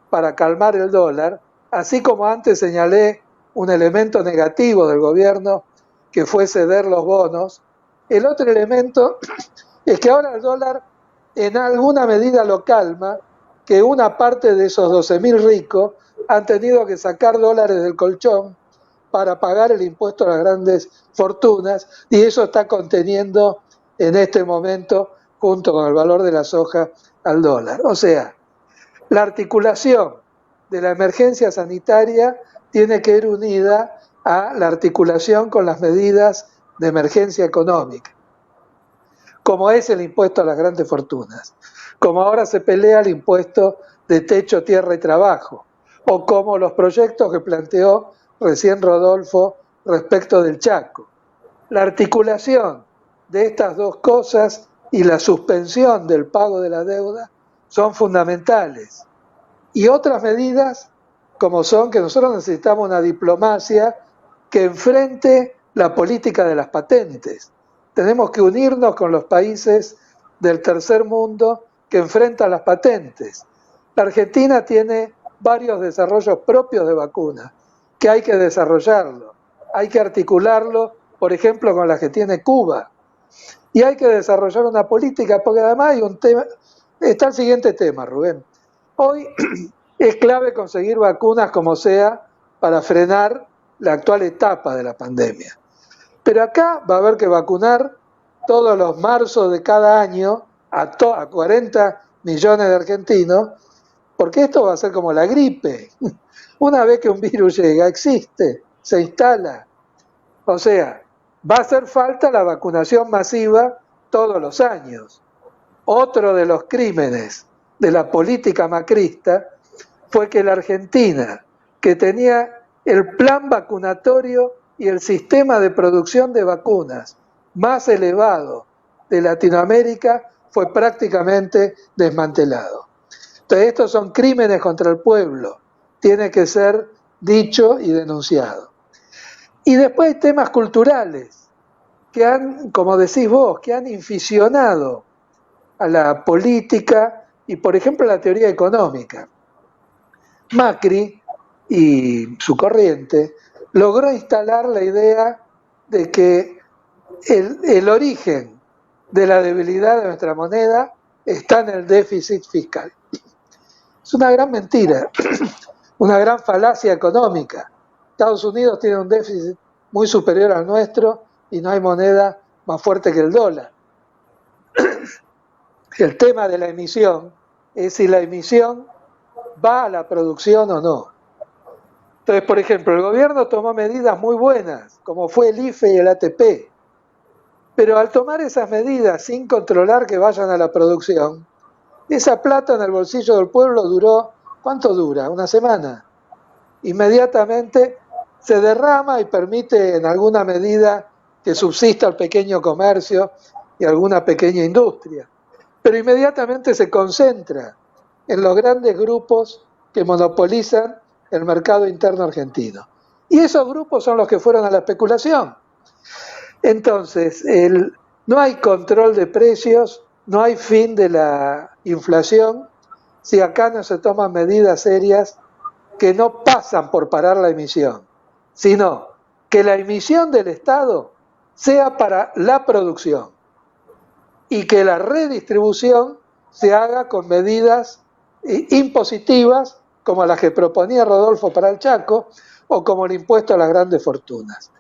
para calmar el dólar, así como antes señalé un elemento negativo del gobierno que fue ceder los bonos, el otro elemento es que ahora el dólar en alguna medida lo calma, que una parte de esos 12.000 ricos han tenido que sacar dólares del colchón para pagar el impuesto a las grandes fortunas, y eso está conteniendo en este momento, junto con el valor de la soja, al dólar. O sea, la articulación de la emergencia sanitaria tiene que ir unida a la articulación con las medidas de emergencia económica, como es el impuesto a las grandes fortunas, como ahora se pelea el impuesto de techo, tierra y trabajo, o como los proyectos que planteó recién Rodolfo respecto del Chaco. La articulación de estas dos cosas y la suspensión del pago de la deuda son fundamentales. Y otras medidas, como son que nosotros necesitamos una diplomacia que enfrente la política de las patentes. Tenemos que unirnos con los países del tercer mundo que enfrentan las patentes. La Argentina tiene varios desarrollos propios de vacunas que hay que desarrollarlo, hay que articularlo, por ejemplo, con las que tiene Cuba. Y hay que desarrollar una política, porque además hay un tema, está el siguiente tema, Rubén. Hoy es clave conseguir vacunas como sea para frenar la actual etapa de la pandemia. Pero acá va a haber que vacunar todos los marzos de cada año a 40 millones de argentinos, porque esto va a ser como la gripe. Una vez que un virus llega, existe, se instala. O sea, va a hacer falta la vacunación masiva todos los años. Otro de los crímenes de la política macrista fue que la Argentina, que tenía el plan vacunatorio y el sistema de producción de vacunas más elevado de Latinoamérica, fue prácticamente desmantelado. Entonces, estos son crímenes contra el pueblo, tiene que ser dicho y denunciado. Y después hay temas culturales que han, como decís vos, que han inficionado a la política y, por ejemplo, a la teoría económica. Macri y su corriente logró instalar la idea de que el origen de la debilidad de nuestra moneda está en el déficit fiscal. Es una gran mentira, una gran falacia económica. Estados Unidos tiene un déficit muy superior al nuestro y no hay moneda más fuerte que el dólar. El tema de la emisión es si la emisión va a la producción o no. Entonces, por ejemplo, el gobierno tomó medidas muy buenas, como fue el IFE y el ATP, pero al tomar esas medidas sin controlar que vayan a la producción, esa plata en el bolsillo del pueblo duró, ¿cuánto dura? Una semana. Inmediatamente se derrama y permite en alguna medida que subsista el pequeño comercio y alguna pequeña industria, pero inmediatamente se concentra en los grandes grupos que monopolizan el mercado interno argentino. Y esos grupos son los que fueron a la especulación. Entonces, no hay control de precios, no hay fin de la inflación si acá no se toman medidas serias que no pasan por parar la emisión, sino que la emisión del Estado sea para la producción y que la redistribución se haga con medidas impositivas como las que proponía Rodolfo para el Chaco o como el impuesto a las grandes fortunas.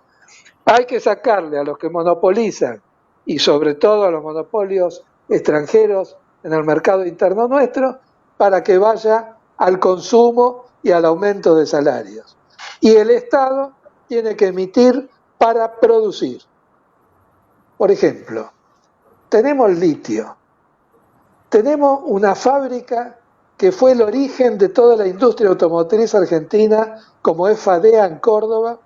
Hay que sacarle a los que monopolizan y sobre todo a los monopolios extranjeros en el mercado interno nuestro para que vaya al consumo y al aumento de salarios. Y el Estado tiene que emitir para producir. Por ejemplo, tenemos litio, tenemos una fábrica que fue el origen de toda la industria automotriz argentina, como es FADEA en Córdoba,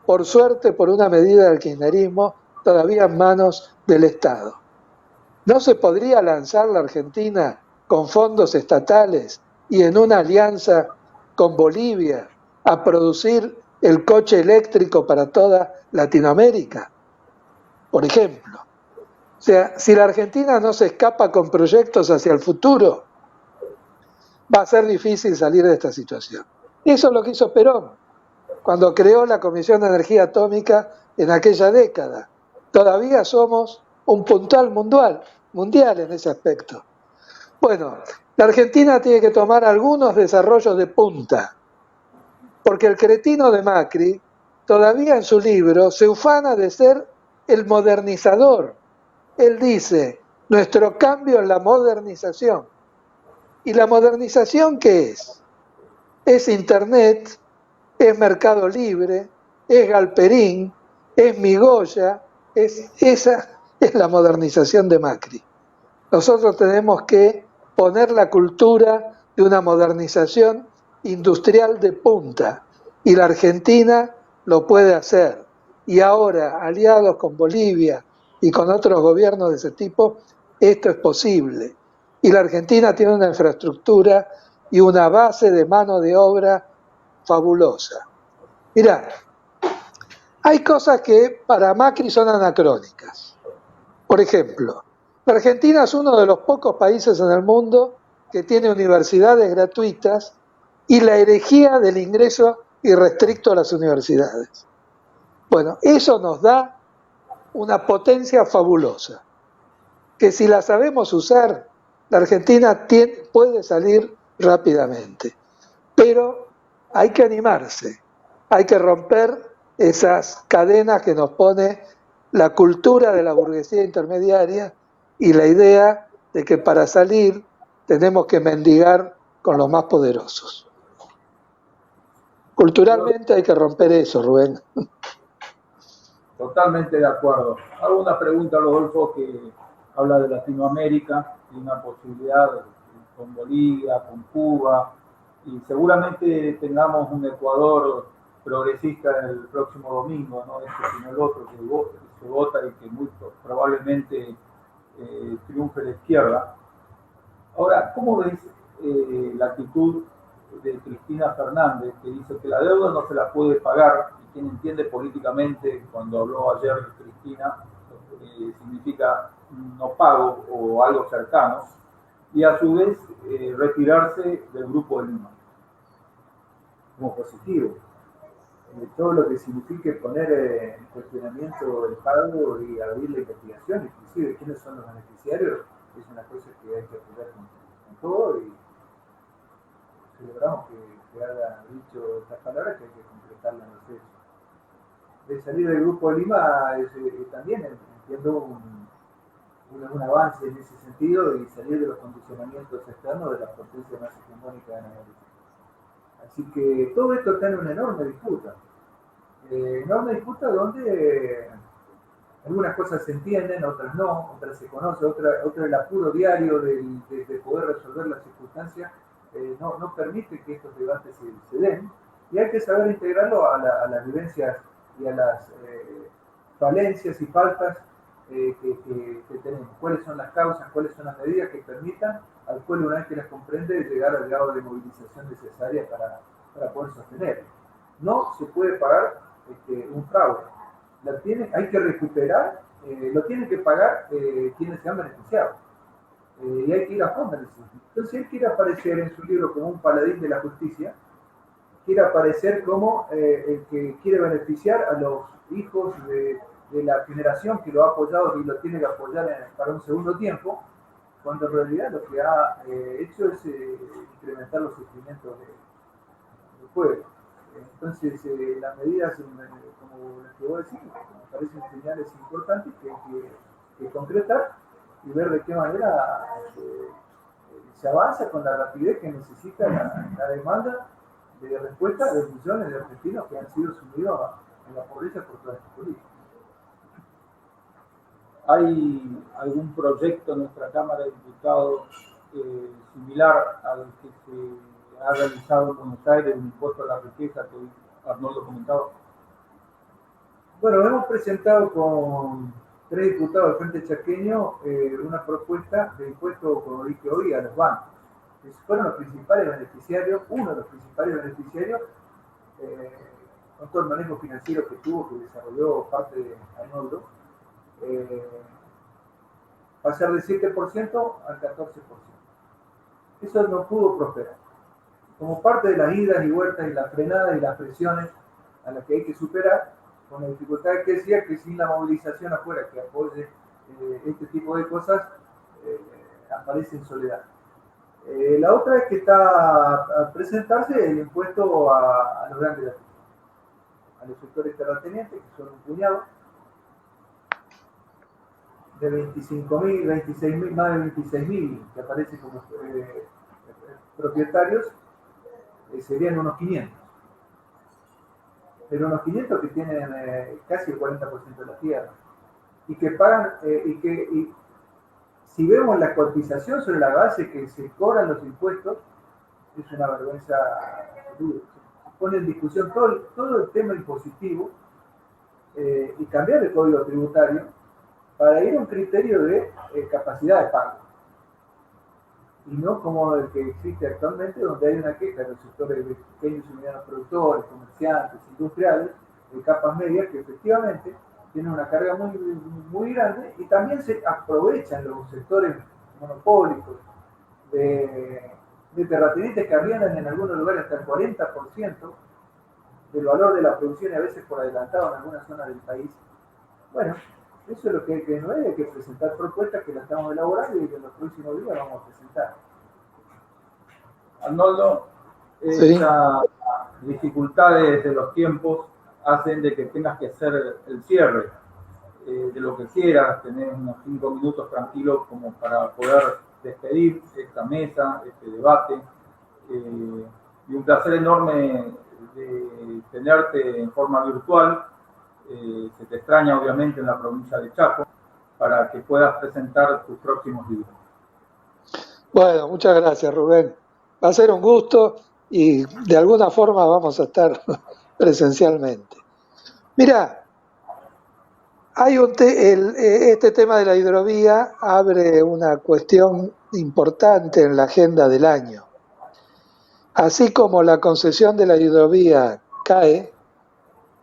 por suerte por una medida del kirchnerismo todavía en manos del Estado. ¿No se podría lanzar la Argentina con fondos estatales y en una alianza con Bolivia a producir el coche eléctrico para toda Latinoamérica? por ejemplo. O sea, si la Argentina no se escapa con proyectos hacia el futuro, va a ser difícil salir de esta situación. Y eso es lo que hizo Perón cuando creó la Comisión de Energía Atómica en aquella década. Todavía somos un puntal mundial en ese aspecto. Bueno, la Argentina tiene que tomar algunos desarrollos de punta, porque el cretino de Macri todavía en su libro se ufana de ser el modernizador. Él dice, nuestro cambio es la modernización. ¿Y la modernización qué es? Es Internet, es Mercado Libre, es Galperín, es Migoya, esa es la modernización de Macri. Nosotros tenemos que poner la cultura de una modernización industrial de punta, y la Argentina lo puede hacer. Y ahora, aliados con Bolivia y con otros gobiernos de ese tipo, esto es posible. Y la Argentina tiene una infraestructura y una base de mano de obra fabulosa. Mirá, hay cosas que para Macri son anacrónicas. Por ejemplo, la Argentina es uno de los pocos países en el mundo que tiene universidades gratuitas y la herejía del ingreso irrestricto a las universidades. Bueno, eso nos da una potencia fabulosa, que si la sabemos usar, la Argentina puede salir rápidamente. Pero hay que animarse, hay que romper esas cadenas que nos pone la cultura de la burguesía intermediaria y la idea de que para salir tenemos que mendigar con los más poderosos. Culturalmente hay que romper eso, Rubén. Totalmente de acuerdo. Hago una pregunta, Rodolfo, que habla de Latinoamérica y una posibilidad con Bolivia, con Cuba, y seguramente tengamos un Ecuador progresista el próximo domingo, no sino el otro que se vota y que muy probablemente triunfe la izquierda. Ahora, ¿cómo ves la actitud de Cristina Fernández, que dice que la deuda no se la puede pagar, y quien entiende políticamente, cuando habló ayer Cristina, significa no pago o algo cercano, y a su vez retirarse del Grupo de Lima? Como positivo. Todo lo que signifique poner en cuestionamiento el pago y abrir la investigación, inclusive quiénes son los beneficiarios, es una cosa que hay que apoyar con todo, y celebramos que haya dicho estas palabras, que hay que completarlas en los hechos. De salir del Grupo de Lima también entiendo un avance en ese sentido, y salir de los condicionamientos externos de la potencia más hegemónica de América. Así que todo esto está en una enorme disputa donde algunas cosas se entienden, otras no, otras se conocen, otra el apuro diario de poder resolver las circunstancias no permite que estos debates se den, y hay que saber integrarlo a las vivencias y a las falencias y faltas que tenemos. ¿Cuáles son las causas, cuáles son las medidas que permitan al pueblo, una vez que las comprende, llegar al grado de movilización necesaria para poder sostenerlo? No se puede pagar un fraude. Hay que recuperar, lo tienen que pagar quienes se han beneficiado. Y hay que ir a fondo en eso. Entonces él quiere aparecer en su libro como un paladín de la justicia, quiere aparecer como el que quiere beneficiar a los hijos de la generación que lo ha apoyado y lo tiene que apoyar para un segundo tiempo, cuando en realidad lo que ha hecho es incrementar los sufrimientos del pueblo. Entonces, las medidas como las que vos decís, me parecen señales importantes que hay que concretar y ver de qué manera se avanza con la rapidez que necesita la demanda de respuesta de millones de argentinos que han sido sumidos en la pobreza por toda esta política. ¿Hay algún proyecto en nuestra Cámara de Diputados similar al que se ha realizado en Buenos Aires, un impuesto a la riqueza que Arnoldo comentaba? Bueno, hemos presentado con 3 diputados del Frente Chaqueño una propuesta de impuesto, como dije hoy, a los bancos. Fueron los principales beneficiarios, uno de los principales beneficiarios, con todo el manejo financiero que tuvo, que desarrolló parte de Arnoldo, pasar del 7% al 14%. Eso no pudo prosperar. Como parte de las idas y vueltas y las frenadas y las presiones a las que hay que superar, con la dificultad que decía que sin la movilización afuera que apoye este tipo de cosas, aparece en soledad. La otra es que está a presentarse el impuesto a los grandes activos, a los sectores terratenientes, que son un puñado, de 25.000, 26.000, más de 26.000 que aparecen como propietarios, serían unos 500. Pero unos 500 que tienen casi el 40% de la tierra y que pagan, y si vemos la cotización sobre la base que se cobran los impuestos, es una vergüenza. Se pone en discusión todo el tema impositivo y cambiar el código tributario para ir a un criterio de capacidad de pago. Y no como el que existe actualmente, donde hay una queja de los sectores de pequeños y medianos productores, comerciantes, industriales, de capas medias, que efectivamente tienen una carga muy, muy grande y también se aprovechan los sectores monopólicos de terratenientes que arriendan en algunos lugares hasta el 40% del valor de la producción y a veces por adelantado en algunas zonas del país. Bueno, eso es lo que hay que ver, hay que presentar propuestas que las estamos elaborando y que en los próximos días vamos a presentar. Arnoldo, Sí. esas dificultades de los tiempos hacen de que tengas que hacer el cierre de lo que quieras, tener unos 5 minutos tranquilos como para poder despedir esta mesa, este debate. Y un placer enorme de tenerte en forma virtual. Se te extraña obviamente en la provincia de Chaco para que puedas presentar tus próximos libros. Bueno, muchas gracias, Rubén. Va a ser un gusto y de alguna forma vamos a estar presencialmente. Mira, hay este tema de la hidrovía abre una cuestión importante en la agenda del año. Así como la concesión de la hidrovía cae,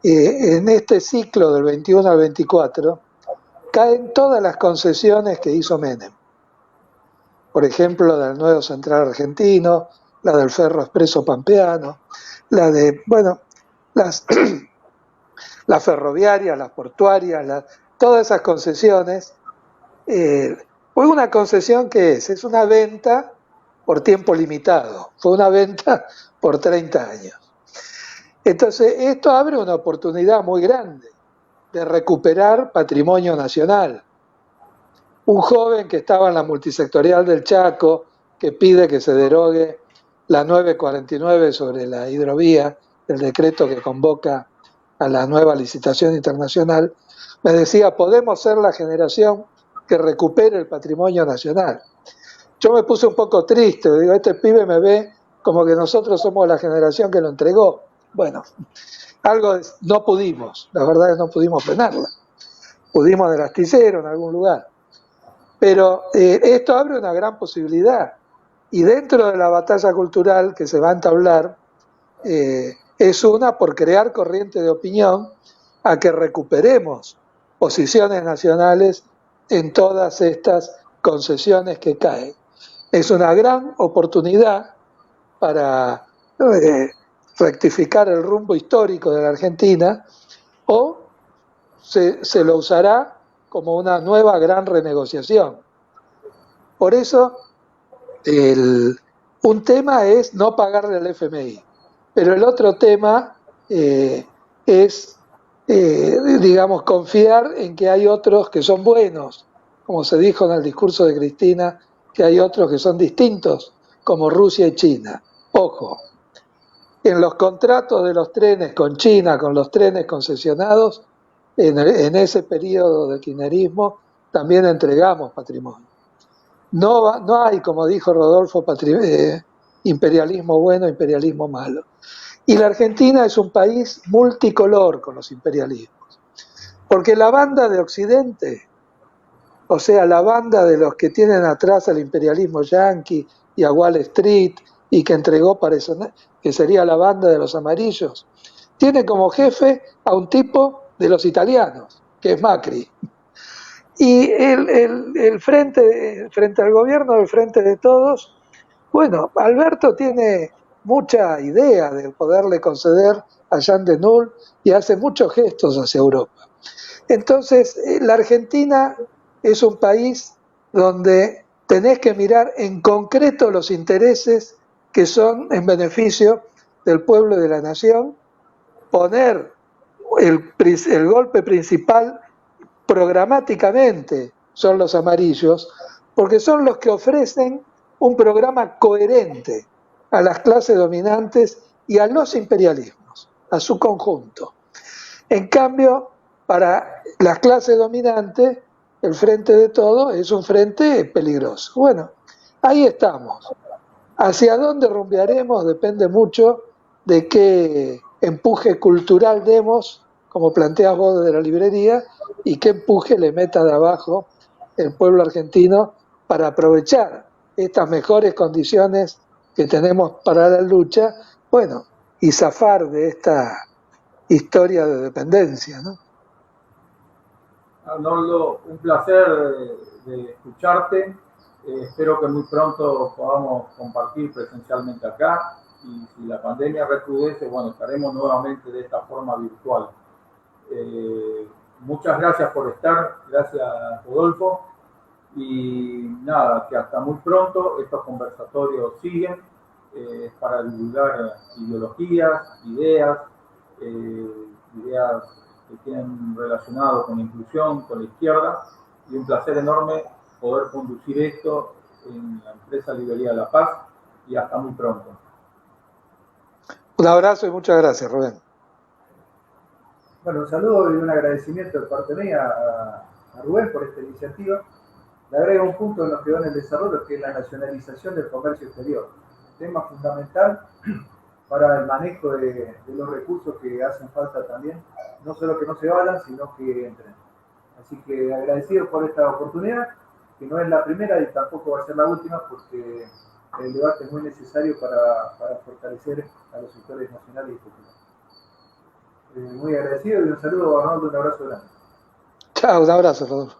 en este ciclo del 21 al 24, caen todas las concesiones que hizo Menem. Por ejemplo, la del Nuevo Central Argentino, la del Ferro Expreso Pampeano, la de, bueno, las ferroviarias, las portuarias, todas esas concesiones. Fue una concesión que es una venta por tiempo limitado, fue una venta por 30 años. Entonces, esto abre una oportunidad muy grande de recuperar patrimonio nacional. Un joven que estaba en la multisectorial del Chaco, que pide que se derogue la 949 sobre la hidrovía, el decreto que convoca a la nueva licitación internacional, me decía, podemos ser la generación que recupere el patrimonio nacional. Yo me puse un poco triste, digo, este pibe me ve como que nosotros somos la generación que lo entregó. Bueno, no pudimos, la verdad es que no pudimos frenarla. Pudimos del astillero en algún lugar. Pero esto abre una gran posibilidad. Y dentro de la batalla cultural que se va a entablar, es una por crear corriente de opinión a que recuperemos posiciones nacionales en todas estas concesiones que caen. Es una gran oportunidad para rectificar el rumbo histórico de la Argentina, o se lo usará como una nueva gran renegociación. Por eso, un tema es no pagarle al FMI, pero el otro tema es, digamos, confiar en que hay otros que son buenos, como se dijo en el discurso de Cristina, que hay otros que son distintos, como Rusia y China. Ojo, en los contratos de los trenes con China, con los trenes concesionados, en ese periodo de kirchnerismo también entregamos patrimonio. No hay, como dijo Rodolfo, imperialismo bueno, imperialismo malo. Y la Argentina es un país multicolor con los imperialismos. Porque la banda de Occidente, o sea, la banda de los que tienen atrás al imperialismo yanqui y a Wall Street, y que entregó para eso, que sería la banda de los amarillos, tiene como jefe a un tipo de los italianos, que es Macri. Y frente al gobierno del Frente de Todos, bueno, Alberto tiene mucha idea de poderle conceder a Jean de Null y hace muchos gestos hacia Europa. Entonces, la Argentina es un país donde tenés que mirar en concreto los intereses que son en beneficio del pueblo y de la nación, poner el golpe principal programáticamente son los amarillos, porque son los que ofrecen un programa coherente a las clases dominantes y a los imperialismos, a su conjunto. En cambio, para las clases dominantes, el Frente de Todos es un frente peligroso. Bueno, ahí estamos. Hacia dónde rumbearemos depende mucho de qué empuje cultural demos, como planteas vos de la librería, y qué empuje le meta de abajo el pueblo argentino para aprovechar estas mejores condiciones que tenemos para la lucha, bueno, y zafar de esta historia de dependencia, ¿no? Arnoldo, un placer de escucharte. Espero que muy pronto podamos compartir presencialmente acá y si la pandemia recrudece, bueno, estaremos nuevamente de esta forma virtual. Muchas gracias por estar, gracias Rodolfo y nada, que hasta muy pronto. Estos conversatorios siguen para divulgar ideologías, ideas que tienen relacionado con la inclusión, con la izquierda, y un placer enorme poder conducir esto en la empresa Librería de la Paz, y hasta muy pronto. Un abrazo y muchas gracias, Rubén. Bueno, un saludo y un agradecimiento de parte mía a Rubén por esta iniciativa. Le agrego un punto que nos quedó en el desarrollo, que es la nacionalización del comercio exterior. Un tema fundamental para el manejo de los recursos que hacen falta también, no solo que no se vayan, sino que entren. Así que agradecido por esta oportunidad, que no es la primera y tampoco va a ser la última, porque el debate es muy necesario para fortalecer a los sectores nacionales y populares. Muy agradecido y un saludo a Arnoldo, un abrazo grande. Chao, un abrazo, Rodolfo.